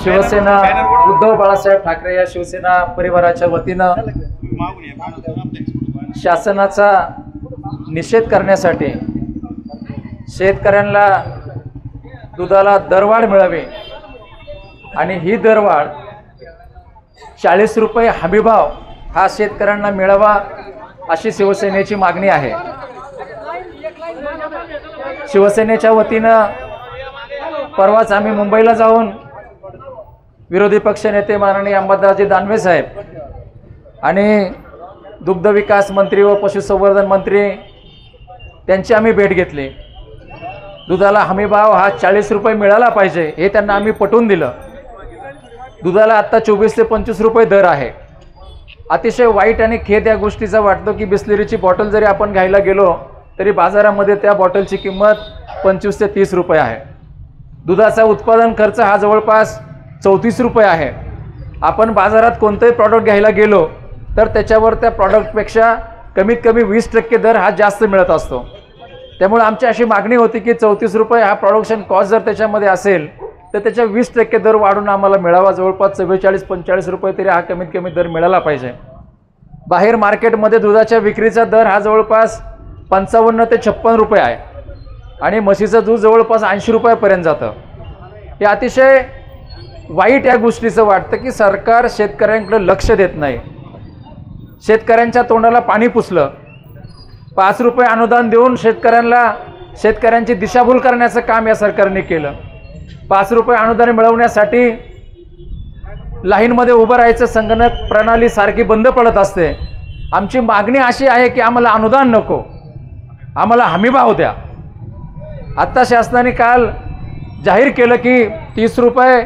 शिवसेना उद्धव बाळासाहेब ठाकरे या शिवसेना परिवाराच्या वतीनं शासनाचा निषेध करण्यासाठी शेतकऱ्यांना दुधाला दरवाढ मिळावी आणि ही दरवाढ 40 रुपये हमीभाव हा शेतकऱ्यांना मिळावा अशी शिवसेनेची मागणी आहे। शिवसेनेच्या वतीनं परवाच आम्ही मुंबईला जाऊन विरोधी पक्षनेते माननीय अंबादासजी दानवे साहेब आणि दुग्ध विकास मंत्री व पशुसंवर्धन मंत्री त्यांची आम्ही भेट घेतली। दुधाला हमीभाव हा 40 रुपये मिळाला पाहिजे हे त्यांना आम्ही पटवून दिलं। दुधाला आता 24 ते 25 रुपये दर आहे। अतिशय वाईट आणि खेद या गोष्टीचा वाटतो की बिस्लरीची बॉटल जरी आपण घ्यायला गेलो तरी बाजारामध्ये त्या बॉटलची किंमत 25 ते 30 रुपये आहे। दुधाचा उत्पादन खर्च हा जवळपास 34 रुपये आहे। आपण बाजारात कोणतेही प्रॉडक्ट घ्यायला गेलो तर त्याच्यावर त्या प्रॉडक्टपेक्षा कमीत कमी 20% दर हा जास्त मिळत असतो। त्यामुळे आमची अशी मागणी होती की 34 रुपये हा प्रोडक्शन कॉस्ट जर त्याच्यामध्ये असेल तर त्याच्या 20% दर वाढून आम्हाला मिळावा। जवळपास 44-45 रुपये तरी हा कमीत कमी दर मिळाला पाहिजे। बाहेर मार्केटमध्ये दुधाच्या विक्रीचा दर हा जवळपास 55 ते 56 रुपये आहे आणि म्हशीचं दूध जवळपास 80 रुपयापर्यंत जातं। हे अतिशय वाईट या गोष्टीचं वाटतं की सरकार शेतकऱ्यांकडे लक्ष देत नाही। शेतकऱ्यांच्या तोंडाला पाणी पुसलं। 5 रुपये अनुदान देऊन शेतकऱ्यांची दिशाभूल करण्याचं काम या सरकारने केलं। 5 रुपये अनुदान मिळवण्यासाठी लाईनमध्ये उभं राहायचं संगणक प्रणाली सारखी बंद पडत असते। आमची मागणी अशी आहे की आम्हाला अनुदान नको, आम्हाला हमीभाव द्या। आता शासनाने काल जाहीर केलं की 30 रुपये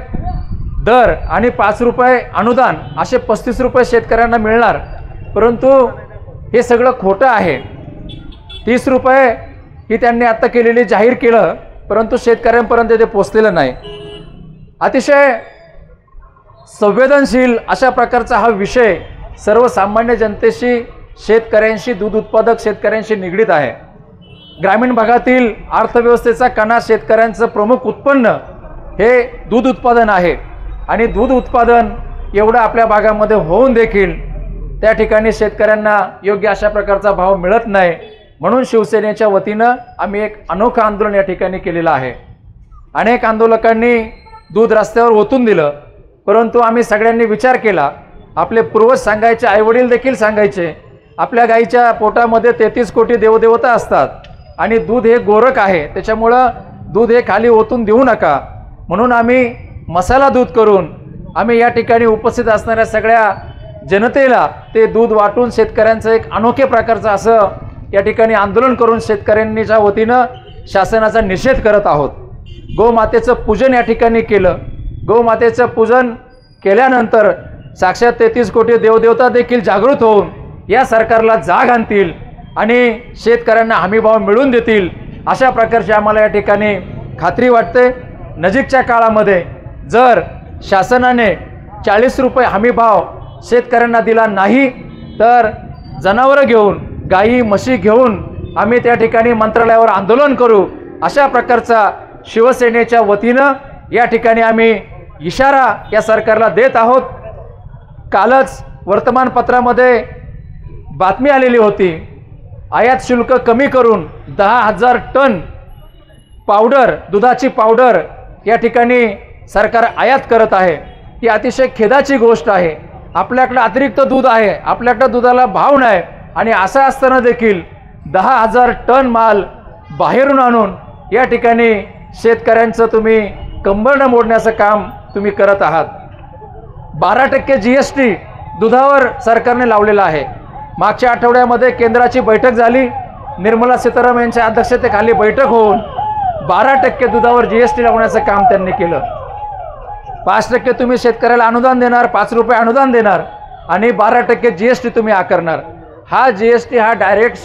दर आणि 5 रुपये अनुदान असे 35 रुपये शेतकऱ्यांना मिळणार, परंतु हे सगळं खोटं आहे। 30 रुपये ही त्यांनी आता केलेली जाहीर केलं, परंतु शेतकऱ्यांपर्यंत ते पोहोचलेलं नाही। अतिशय संवेदनशील अशा प्रकारचा हा विषय सर्वसामान्य जनतेशी, शेतकऱ्यांशी, दूध उत्पादक शेतकऱ्यांशी निगडीत आहे। ग्रामीण भागातील अर्थव्यवस्थेचा कणा शेतकऱ्यांचं प्रमुख उत्पन्न हे दूध उत्पादन आहे आणि दूध उत्पादन एवढं आपल्या भागामध्ये होऊन देखील त्या ठिकाणी शेतकऱ्यांना योग्य अशा प्रकारचा भाव मिळत नाही। म्हणून शिवसेनेच्या वतीनं आम्ही एक अनोखं आंदोलन या ठिकाणी केलेलं आहे। अनेक आंदोलकांनी दूध रस्त्यावर ओतून दिलं, परंतु आम्ही सगळ्यांनी विचार केला। आपले पूर्वज सांगायचे, आईवडील देखील सांगायचे, आपल्या गाईच्या पोटामध्ये 33 कोटी देवदेवता असतात आणि दूध हे गोरख आहे, त्याच्यामुळं दूध हे खाली ओतून देऊ नका। म्हणून आम्ही मसाला दूध करून आम्ही या ठिकाणी उपस्थित असणाऱ्या सगळ्या जनतेला ते दूध वाटून शेतकऱ्यांचं एक अनोख्या प्रकारचं असं या ठिकाणी आंदोलन करून शेतकऱ्यांच्या वतीनं शासनाचा निषेध करत आहोत। गोमातेचं पूजन या ठिकाणी केलं। गोमातेचं पूजन केल्यानंतर साक्षात 33 कोटी देवदेवता देखील जागृत होऊन या सरकारला जाग आणतील आणि शेतकऱ्यांना हमीभाव मिळवून देतील अशा प्रकारची आम्हाला या ठिकाणी खात्री वाटते। नजीकच्या काळामध्ये जर शासनाने 40 रुपये हमीभाव शेतकऱ्यांना दिला नाही तर जनावरं घेऊन, गाई म्हशी घेऊन आम्ही त्या ठिकाणी मंत्रालयावर आंदोलन करू अशा प्रकारचा शिवसेनेच्या वतीनं या ठिकाणी आम्ही इशारा या सरकारला देत आहोत। कालच वर्तमानपत्रामध्ये बातमी आलेली होती, आयात शुल्क कमी करून 10,000 टन पावडर, दुधाची पावडर या ठिकाणी सरकार आयात करत आहे। ही अतिशय खेदाची गोष्ट आहे। आपल्याकडे अतिरिक्त दूध आहे, आपल्याकडे दुधाला भाव नाही आणि असं असताना देखील 10,000 टन माल बाहेरून आणून या ठिकाणी शेतकऱ्यांचं तुम्ही कंबरडं मोडण्याचं काम तुम्ही करत आहात। 12% GST दुधावर सरकारने लावलेला आहे। मागच्या आठवड्यामध्ये केंद्राची बैठक झाली, निर्मला सीतारामन यांच्या अध्यक्षतेखाली बैठक होऊन 12% दुधावर GST लावण्याचं काम त्यांनी केलं। 5% तुम्ही शेतकऱ्याला अनुदान देणार, 5 रुपये अनुदान देणार आणि 12% GST तुम्ही आकारणार। हा GST हा डायरेक्ट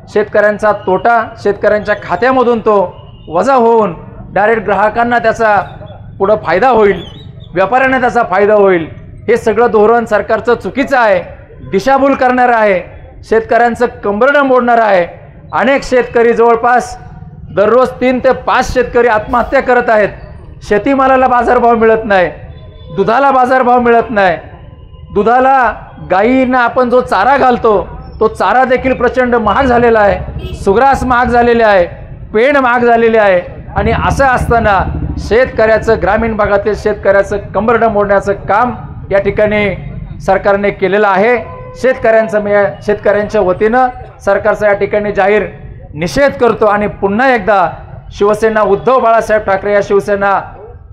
शेतकऱ्यांचा तोटा, शेतकऱ्यांच्या खात्यामधून तो वजा होऊन डायरेक्ट ग्राहकांना त्याचा पुढे फायदा होईल, व्यापाऱ्यांना त्याचा फायदा होईल। हे सगळं धोरण सरकारचं चुकीचं आहे, दिशाभूल करणारं आहे, शेतकऱ्यांचं कंबरडं मोडणारं आहे। अनेक शेतकरी जवळपास दररोज 3 ते 5 शेतकरी आत्महत्या करत आहेत। शेतीमालाला बाजारभाव मिळत नाही, दुधाला बाजारभाव मिळत नाही, दुधाला गायींना आपण जो चारा घालतो तो चारा देखील प्रचंड महाग झालेला आहे, सुग्रास महाग झालेले आहे, पेंड महाग झालेले आहे। आणि असं असताना शेतकऱ्याचं, ग्रामीण भागातील शेतकऱ्याचं कंबरडं मोडण्याचं काम या ठिकाणी सरकारने केलेलं आहे। शेतकऱ्यांच्या वतीनं सरकारचा या ठिकाणी जाहीर निषेध करतो आणि पुन्हा एकदा शिवसेना उद्धव बाळासाहेब ठाकरे या शिवसेना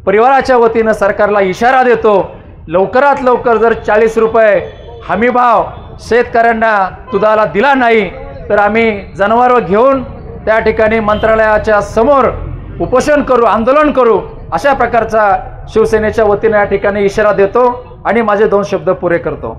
परिवाराच्या वतीनं सरकारला इशारा देतो, लवकरात लवकर जर 40 रुपये हमीभाव शेतकऱ्यांना दुधाला दिला नाही तर आम्ही जनावरं घेऊन त्या ठिकाणी मंत्रालयाच्या समोर उपोषण करू, आंदोलन करू, अशा प्रकारचा शिवसेनेच्या वतीने या ठिकाणी इशारा देतो आणि माझे 2 शब्द पुरे करतो।